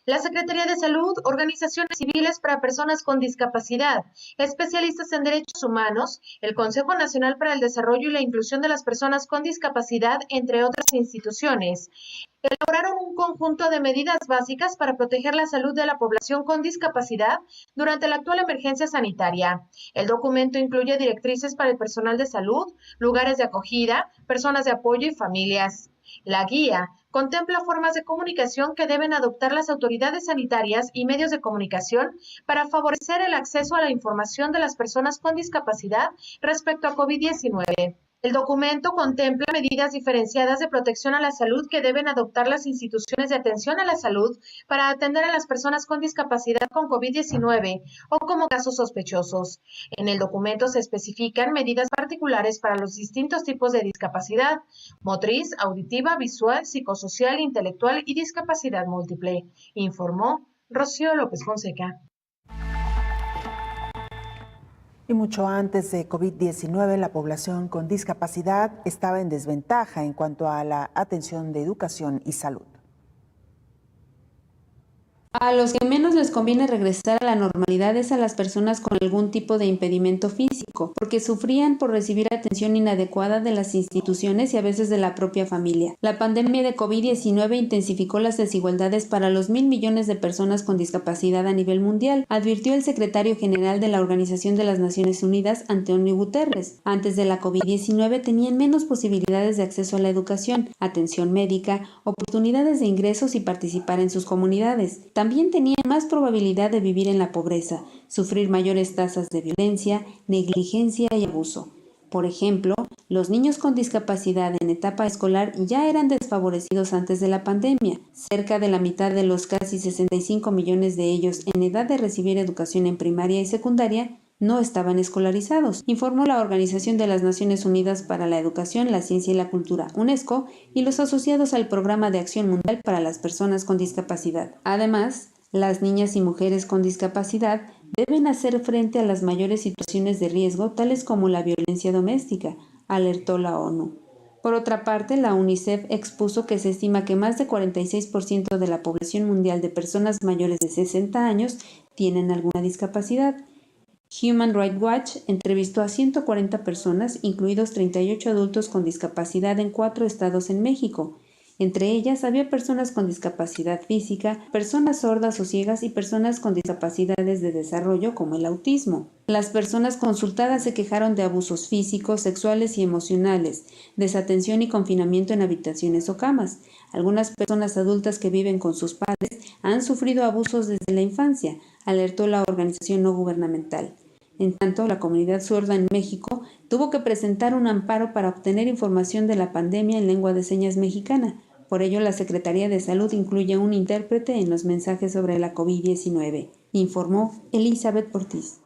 La Secretaría de Salud, organizaciones civiles para personas con discapacidad, especialistas en derechos humanos, el Consejo Nacional para el Desarrollo y la Inclusión de las Personas con Discapacidad, entre otras instituciones, elaboraron un conjunto de medidas básicas para proteger la salud de la población con discapacidad durante la actual emergencia sanitaria. El documento incluye directrices para el personal de salud, lugares de acogida, personas de apoyo y familias. La guía contempla formas de comunicación que deben adoptar las autoridades sanitarias y medios de comunicación para favorecer el acceso a la información de las personas con discapacidad respecto a COVID-19. El documento contempla medidas diferenciadas de protección a la salud que deben adoptar las instituciones de atención a la salud para atender a las personas con discapacidad con COVID-19 o como casos sospechosos. En el documento se especifican medidas particulares para los distintos tipos de discapacidad: motriz, auditiva, visual, psicosocial, intelectual y discapacidad múltiple, informó Rocío López Fonseca. Y mucho antes de COVID-19, la población con discapacidad estaba en desventaja en cuanto a la atención de educación y salud. A los que menos les conviene regresar a la normalidad es a las personas con algún tipo de impedimento físico, porque sufrían por recibir atención inadecuada de las instituciones y a veces de la propia familia. La pandemia de COVID-19 intensificó las desigualdades para los 1.000 millones de personas con discapacidad a nivel mundial, advirtió el secretario general de la Organización de las Naciones Unidas, Antonio Guterres. Antes de la COVID-19 tenían menos posibilidades de acceso a la educación, atención médica, oportunidades de ingresos y participar en sus comunidades. También tenían más probabilidad de vivir en la pobreza, sufrir mayores tasas de violencia, negligencia y abuso. Por ejemplo, los niños con discapacidad en etapa escolar ya eran desfavorecidos antes de la pandemia. Cerca de la mitad de los casi 65 millones de ellos en edad de recibir educación en primaria y secundaria no estaban escolarizados, informó la Organización de las Naciones Unidas para la Educación, la Ciencia y la Cultura, UNESCO, y los asociados al Programa de Acción Mundial para las Personas con Discapacidad. Además, las niñas y mujeres con discapacidad deben hacer frente a las mayores situaciones de riesgo, tales como la violencia doméstica, alertó la ONU. Por otra parte, la UNICEF expuso que se estima que más de 46% de la población mundial de personas mayores de 60 años tienen alguna discapacidad. Human Rights Watch entrevistó a 140 personas, incluidos 38 adultos con discapacidad en 4 estados en México. Entre ellas había personas con discapacidad física, personas sordas o ciegas y personas con discapacidades de desarrollo como el autismo. Las personas consultadas se quejaron de abusos físicos, sexuales y emocionales, desatención y confinamiento en habitaciones o camas. Algunas personas adultas que viven con sus padres han sufrido abusos desde la infancia, alertó la organización no gubernamental. En tanto, la comunidad sorda en México tuvo que presentar un amparo para obtener información de la pandemia en lengua de señas mexicana. Por ello, la Secretaría de Salud incluye un intérprete en los mensajes sobre la COVID-19, informó Elizabeth Ortiz.